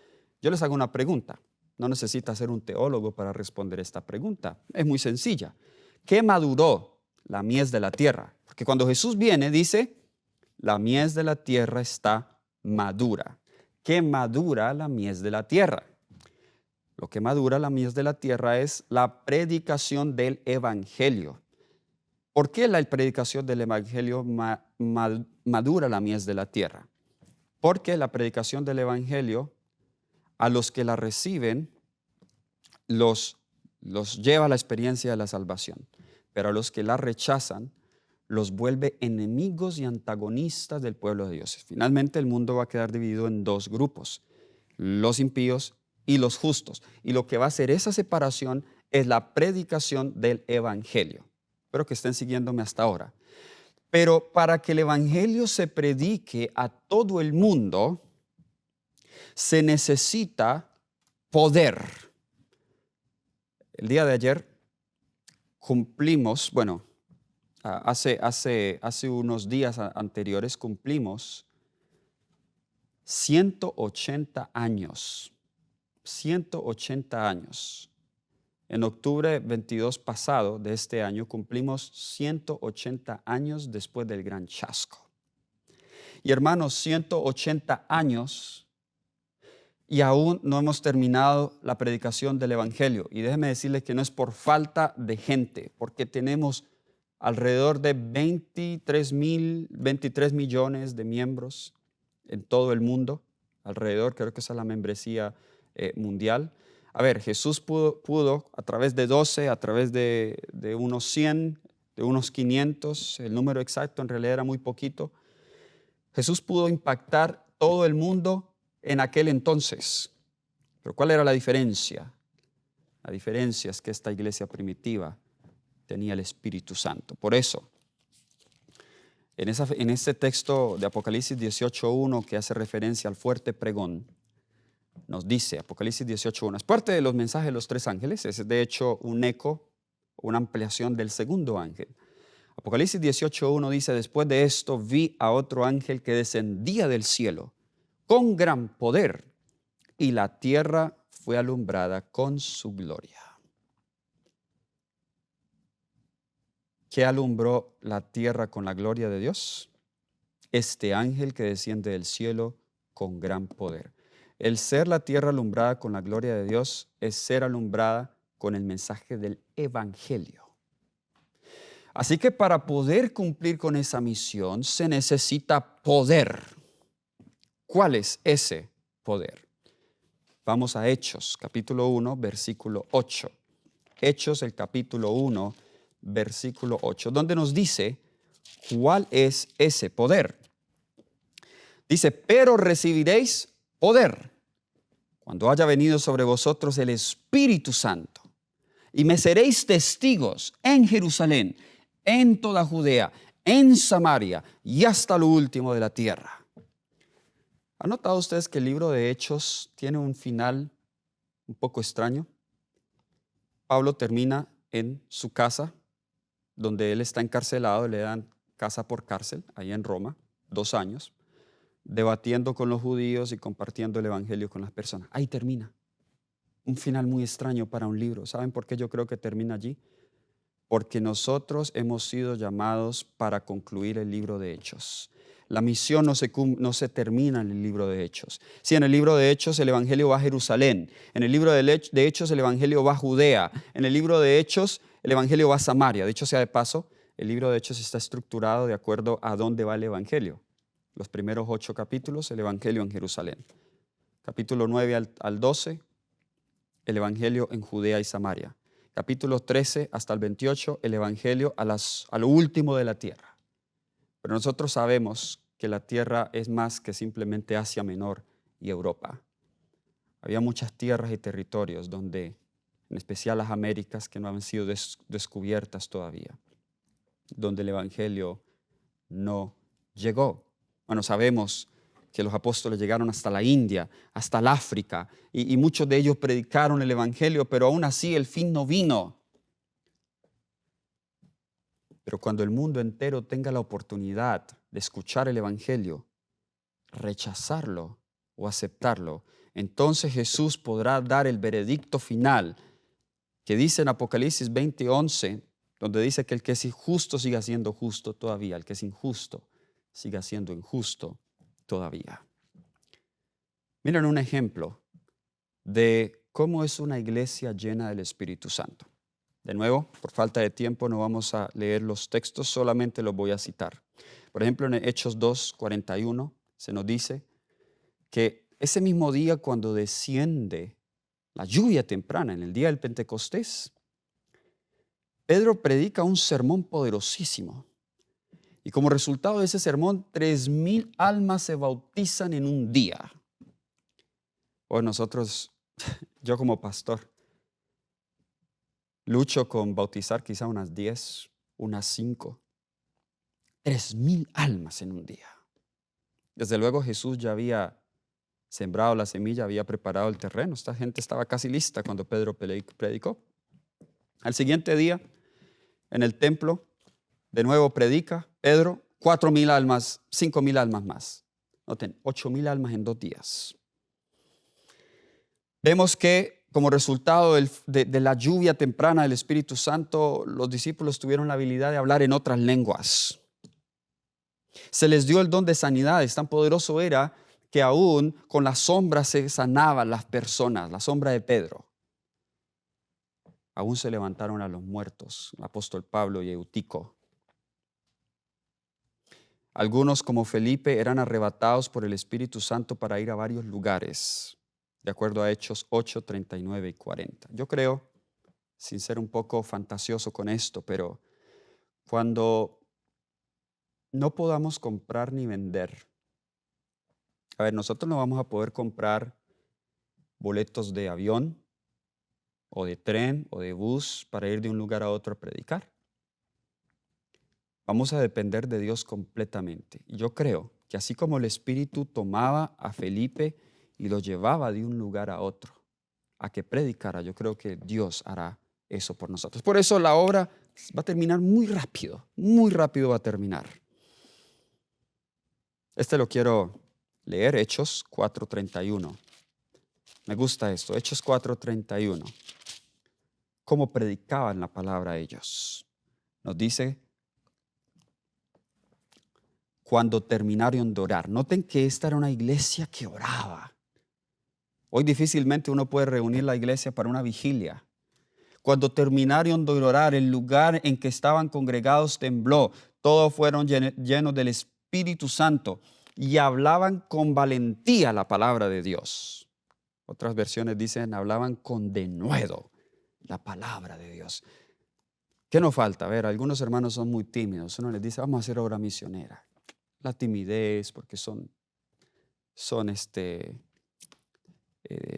Yo les hago una pregunta. No necesita ser un teólogo para responder esta pregunta. Es muy sencilla. ¿Qué maduró la mies de la tierra? Porque cuando Jesús viene, dice, la mies de la tierra está madura. ¿Qué madura la mies de la tierra? Lo que madura la mies de la tierra es la predicación del evangelio. ¿Por qué la predicación del evangelio madura la mies de la tierra? Porque la predicación del evangelio, a los que la reciben, los lleva a la experiencia de la salvación. Pero a los que la rechazan, los vuelve enemigos y antagonistas del pueblo de Dios. Finalmente el mundo va a quedar dividido en dos grupos: los impíos y los justos. Y lo que va a hacer esa separación es la predicación del evangelio. Espero que estén siguiéndome hasta ahora. Pero para que el evangelio se predique a todo el mundo, se necesita poder. El día de ayer cumplimos, hace unos días anteriores cumplimos 180 años. 180 años. En octubre 22 pasado de este año cumplimos 180 años después del gran chasco. Y hermanos, 180 años y aún no hemos terminado la predicación del evangelio. Y déjeme decirles que no es por falta de gente, porque tenemos alrededor de 23 millones de miembros en todo el mundo. Alrededor, creo que esa es la membresía mundial. A ver, Jesús pudo a través de 12, a través de unos 100, de unos 500, el número exacto en realidad era muy poquito. Jesús pudo impactar todo el mundo en aquel entonces. Pero ¿cuál era la diferencia? La diferencia es que esta iglesia primitiva tenía el Espíritu Santo. Por eso, En ese texto de Apocalipsis 18.1 que hace referencia al fuerte pregón, nos dice, Apocalipsis 18.1, es parte de los mensajes de los tres ángeles, es de hecho un eco, una ampliación del segundo ángel. Apocalipsis 18.1 dice, después de esto vi a otro ángel que descendía del cielo con gran poder y la tierra fue alumbrada con su gloria. ¿Qué alumbró la tierra con la gloria de Dios? Este ángel que desciende del cielo con gran poder. El ser la tierra alumbrada con la gloria de Dios es ser alumbrada con el mensaje del evangelio. Así que para poder cumplir con esa misión se necesita poder. ¿Cuál es ese poder? Vamos a Hechos, capítulo 1, versículo 8. Hechos, el capítulo 1, versículo 8, donde nos dice cuál es ese poder. Dice, pero recibiréis poder cuando haya venido sobre vosotros el Espíritu Santo, y me seréis testigos en Jerusalén, en toda Judea, en Samaria y hasta lo último de la tierra. ¿Han notado ustedes que el libro de Hechos tiene un final un poco extraño? Pablo termina en su casa, donde él está encarcelado, le dan casa por cárcel, ahí en Roma, 2 años, debatiendo con los judíos y compartiendo el evangelio con las personas. Ahí termina. Un final muy extraño para un libro. ¿Saben por qué yo creo que termina allí? Porque nosotros hemos sido llamados para concluir el libro de Hechos. La misión no se termina en el libro de Hechos. Sí, en el libro de Hechos el evangelio va a Jerusalén. En el libro de Hechos el evangelio va a Judea. En el libro de Hechos el evangelio va a Samaria. Dicho sea de paso, el libro de Hechos está estructurado de acuerdo a dónde va el evangelio. Los primeros 8 capítulos, el evangelio en Jerusalén. Capítulo 9 al 12, el evangelio en Judea y Samaria. Capítulo 13 hasta el 28, el evangelio a lo último de la tierra. Pero nosotros sabemos que la tierra es más que simplemente Asia Menor y Europa. Había muchas tierras y territorios donde, en especial las Américas, que no han sido descubiertas todavía, donde el evangelio no llegó. Bueno, sabemos que los apóstoles llegaron hasta la India, hasta el África, y muchos de ellos predicaron el evangelio, pero aún así el fin no vino. Pero cuando el mundo entero tenga la oportunidad de escuchar el evangelio, rechazarlo o aceptarlo, entonces Jesús podrá dar el veredicto final que dice en Apocalipsis 20:11, donde dice que el que es injusto siga siendo justo todavía, el que es injusto siga siendo injusto todavía. Miren un ejemplo de cómo es una iglesia llena del Espíritu Santo. De nuevo, por falta de tiempo no vamos a leer los textos, solamente los voy a citar. Por ejemplo, en Hechos 2:41 se nos dice que ese mismo día cuando desciende la lluvia temprana, en el día del Pentecostés, Pedro predica un sermón poderosísimo. Y como resultado de ese sermón, 3,000 almas se bautizan en un día. Hoy nosotros, yo como pastor, lucho con bautizar quizá unas 10, unas 5, 3,000 almas en un día. Desde luego Jesús ya había sembrado la semilla, había preparado el terreno. Esta gente estaba casi lista cuando Pedro predicó. Al siguiente día, en el templo, de nuevo predica Pedro, 4,000 almas, 5,000 almas más. Noten, 8,000 almas en 2 días. Vemos que como resultado de la lluvia temprana del Espíritu Santo, los discípulos tuvieron la habilidad de hablar en otras lenguas. Se les dio el don de sanidades. Tan poderoso era que aún con la sombra se sanaban las personas, la sombra de Pedro. Aún se levantaron a los muertos, el apóstol Pablo y Eutico. Algunos, como Felipe, eran arrebatados por el Espíritu Santo para ir a varios lugares, de acuerdo a Hechos 8, 39 y 40. Yo creo, sin ser un poco fantasioso con esto, pero cuando no podamos comprar ni vender, a ver, nosotros no vamos a poder comprar boletos de avión o de tren o de bus para ir de un lugar a otro a predicar. vamos a depender de Dios completamente. Y yo creo que así como el Espíritu tomaba a Felipe y lo llevaba de un lugar a otro, a que predicara, yo creo que Dios hará eso por nosotros. Por eso la obra va a terminar muy rápido va a terminar. Lo quiero leer, Hechos 4:31. Me gusta esto, Hechos 4:31. Cómo predicaban la palabra ellos. Nos dice, cuando terminaron de orar. Noten que esta era una iglesia que oraba. Hoy difícilmente uno puede reunir la iglesia para una vigilia. Cuando terminaron de orar, el lugar en que estaban congregados tembló. Todos fueron llenos del Espíritu Santo y hablaban con valentía la palabra de Dios. Otras versiones dicen, hablaban con denuedo la palabra de Dios. ¿Qué nos falta? A ver, algunos hermanos son muy tímidos. Uno les dice, vamos a hacer obra misionera. La timidez, porque son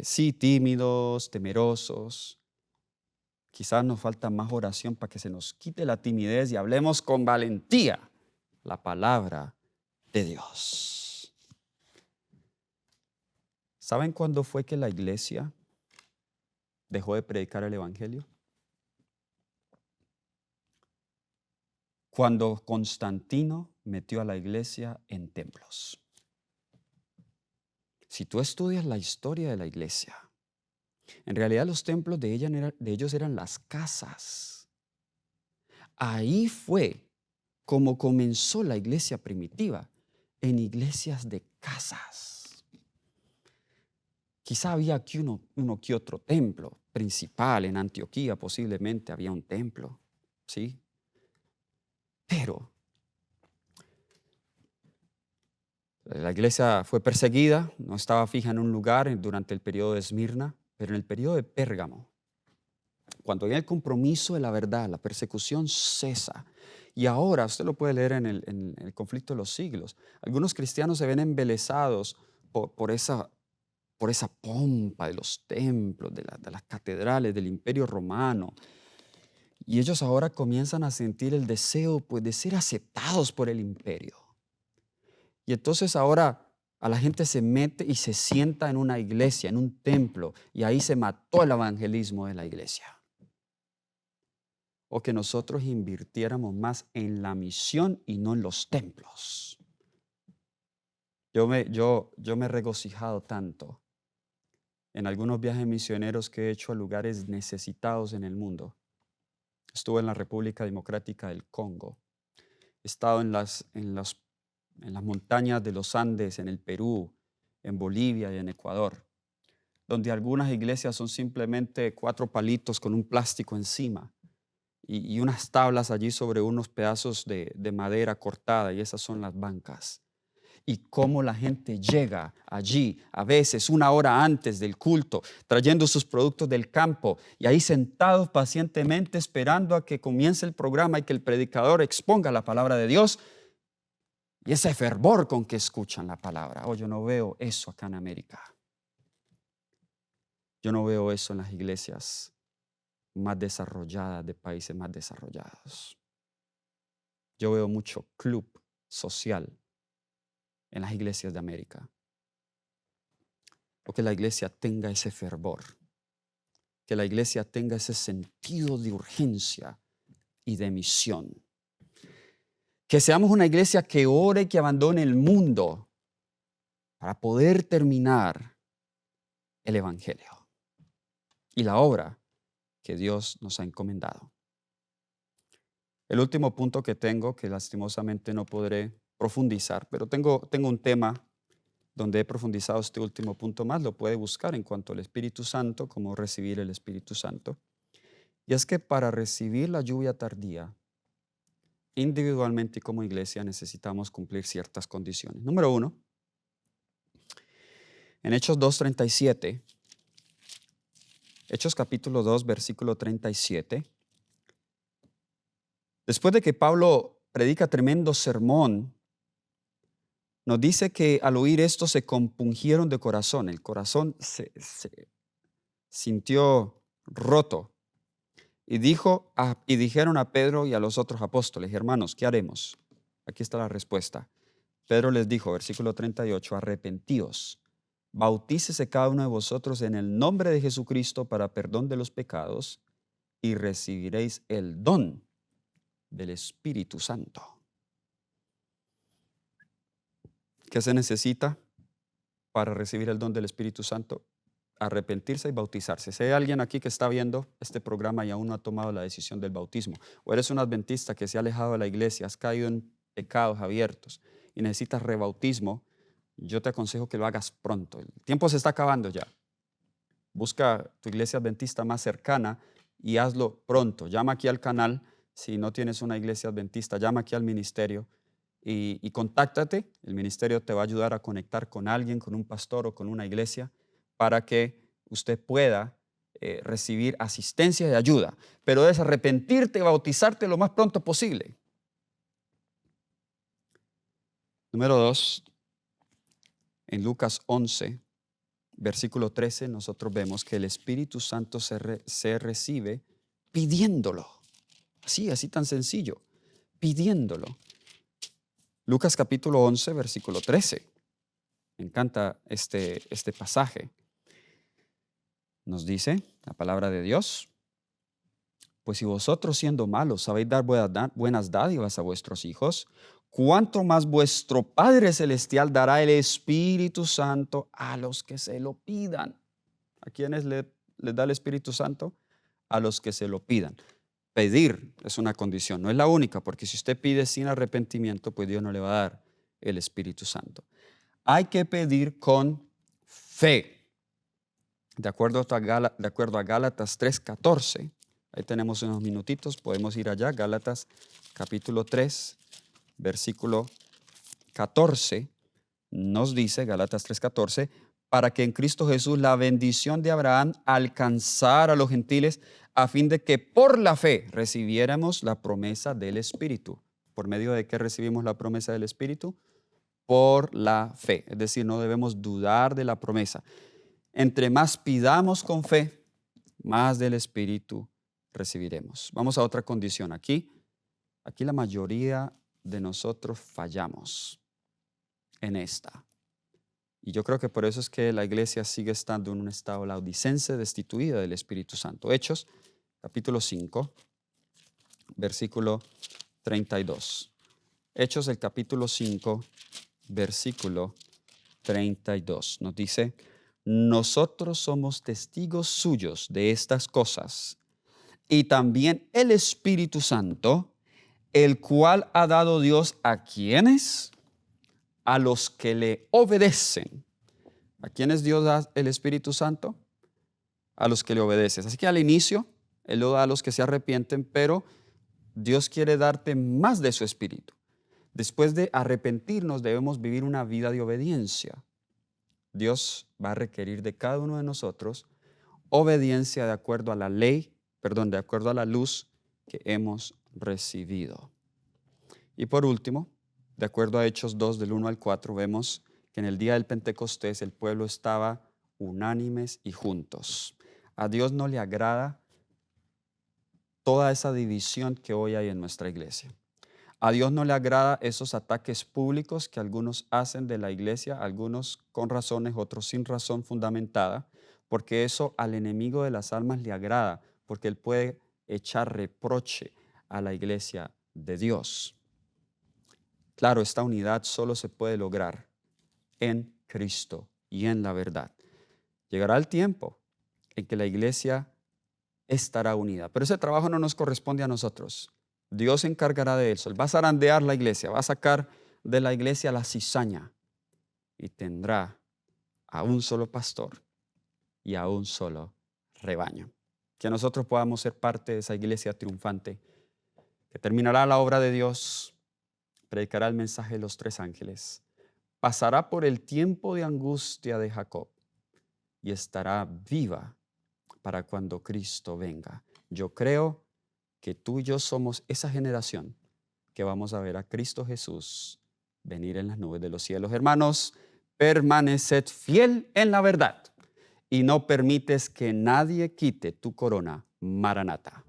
sí, tímidos, temerosos. Quizás nos falta más oración para que se nos quite la timidez y hablemos con valentía la palabra de Dios. ¿Saben cuándo fue que la iglesia dejó de predicar el evangelio? Cuando Constantino metió a la iglesia en templos. Si tú estudias la historia de la iglesia, en realidad los templos de ellos eran las casas. Ahí fue como comenzó la iglesia primitiva, en iglesias de casas. Quizá había aquí uno que otro templo principal en Antioquía, posiblemente había un templo, ¿sí? Pero la iglesia fue perseguida, no estaba fija en un lugar durante el periodo de Esmirna, pero en el periodo de Pérgamo, cuando hay el compromiso de la verdad, la persecución cesa. Y ahora, usted lo puede leer en el conflicto de los siglos, algunos cristianos se ven embelesados por esa pompa de los templos, de las catedrales, del Imperio Romano. Y ellos ahora comienzan a sentir el deseo, pues, de ser aceptados por el imperio. Y entonces ahora a la gente se mete y se sienta en una iglesia, en un templo, y ahí se mató el evangelismo de la iglesia. O que nosotros invirtiéramos más en la misión y no en los templos. Yo me he regocijado tanto en algunos viajes misioneros que he hecho a lugares necesitados en el mundo. Estuve en la República Democrática del Congo. He estado en las montañas de los Andes, en el Perú, en Bolivia y en Ecuador, donde algunas iglesias son simplemente 4 palitos con un plástico encima y unas tablas allí sobre unos pedazos de madera cortada, y esas son las bancas. Y cómo la gente llega allí, a veces 1 hora antes del culto, trayendo sus productos del campo y ahí sentados pacientemente esperando a que comience el programa y que el predicador exponga la palabra de Dios. Y ese fervor con que escuchan la palabra. Yo no veo eso acá en América. Yo no veo eso en las iglesias más desarrolladas, de países más desarrollados. Yo veo mucho club social en las iglesias de América. O que la iglesia tenga ese fervor, que la iglesia tenga ese sentido de urgencia y de misión. Que seamos una iglesia que ore y que abandone el mundo para poder terminar el evangelio y la obra que Dios nos ha encomendado. El último punto que tengo, que lastimosamente no podré profundizar, pero tengo un tema donde he profundizado este último punto más, lo puede buscar en cuanto al Espíritu Santo, cómo recibir el Espíritu Santo. Y es que para recibir la lluvia tardía, individualmente y como iglesia necesitamos cumplir ciertas condiciones. Número 1, en Hechos 2:37, Hechos capítulo 2, versículo 37, después de que Pablo predica tremendo sermón, nos dice que al oír esto se compungieron de corazón. El corazón se sintió roto. Y dijeron a Pedro y a los otros apóstoles: hermanos, ¿qué haremos? Aquí está la respuesta. Pedro les dijo, versículo 38, arrepentíos, bautícese cada uno de vosotros en el nombre de Jesucristo para perdón de los pecados y recibiréis el don del Espíritu Santo. ¿Qué se necesita para recibir el don del Espíritu Santo? Arrepentirse y bautizarse. Si hay alguien aquí que está viendo este programa y aún no ha tomado la decisión del bautismo, o eres un adventista que se ha alejado de la iglesia, has caído en pecados abiertos y necesitas rebautismo, yo te aconsejo que lo hagas pronto. El tiempo se está acabando ya. Busca tu iglesia adventista más cercana y hazlo pronto. Llama aquí al canal. Si no tienes una iglesia adventista, llama aquí al ministerio y contáctate. El ministerio te va a ayudar a conectar con alguien, con un pastor o con una iglesia para que usted pueda recibir asistencia y ayuda. Pero es arrepentirte y bautizarte lo más pronto posible. Número 2, en Lucas 11, versículo 13, nosotros vemos que el Espíritu Santo se recibe pidiéndolo. Así tan sencillo, pidiéndolo. Lucas capítulo 11, versículo 13. Me encanta este pasaje. Nos dice la palabra de Dios: pues si vosotros siendo malos sabéis dar buenas dádivas a vuestros hijos, ¿cuánto más vuestro Padre Celestial dará el Espíritu Santo a los que se lo pidan? ¿A quiénes les da el Espíritu Santo? A los que se lo pidan. Pedir es una condición, no es la única, porque si usted pide sin arrepentimiento, pues Dios no le va a dar el Espíritu Santo. Hay que pedir con fe. De acuerdo a Gálatas 3:14, ahí tenemos unos minutitos, podemos ir allá. Gálatas capítulo 3, versículo 14, nos dice, Gálatas 3:14, para que en Cristo Jesús la bendición de Abraham alcanzara a los gentiles, a fin de que por la fe recibiéramos la promesa del Espíritu. ¿Por medio de qué recibimos la promesa del Espíritu? Por la fe. Es decir, no debemos dudar de la promesa. Entre más pidamos con fe, más del Espíritu recibiremos. Vamos a otra condición. Aquí la mayoría de nosotros fallamos en esta. Y yo creo que por eso es que la iglesia sigue estando en un estado laodicense, destituida del Espíritu Santo. Hechos, capítulo 5, versículo 32. Hechos, el capítulo 5, versículo 32. Nos dice: nosotros somos testigos suyos de estas cosas, y también el Espíritu Santo, el cual ha dado Dios a ¿quiénes? A los que le obedecen. ¿A quiénes Dios da el Espíritu Santo? A los que le obedecen. Así que al inicio, Él lo da a los que se arrepienten, pero Dios quiere darte más de su Espíritu. Después de arrepentirnos, debemos vivir una vida de obediencia. Dios va a requerir de cada uno de nosotros obediencia de acuerdo a la de acuerdo a la luz que hemos recibido. Y por último, de acuerdo a Hechos 2, del 1 al 4, vemos que en el día del Pentecostés el pueblo estaba unánimes y juntos. A Dios no le agrada toda esa división que hoy hay en nuestra iglesia. A Dios no le agrada esos ataques públicos que algunos hacen de la iglesia, algunos con razones, otros sin razón fundamentada, porque eso al enemigo de las almas le agrada, porque él puede echar reproche a la iglesia de Dios. Claro, esta unidad solo se puede lograr en Cristo y en la verdad. Llegará el tiempo en que la iglesia estará unida, pero ese trabajo no nos corresponde a nosotros. Dios se encargará de eso. Él va a zarandear la iglesia, va a sacar de la iglesia la cizaña y tendrá a un solo pastor y a un solo rebaño. Que nosotros podamos ser parte de esa iglesia triunfante que terminará la obra de Dios, predicará el mensaje de los 3 ángeles, pasará por el tiempo de angustia de Jacob y estará viva para cuando Cristo venga. Yo creo que tú y yo somos esa generación que vamos a ver a Cristo Jesús venir en las nubes de los cielos. Hermanos, permaneced fiel en la verdad y no permites que nadie quite tu corona. Maranata.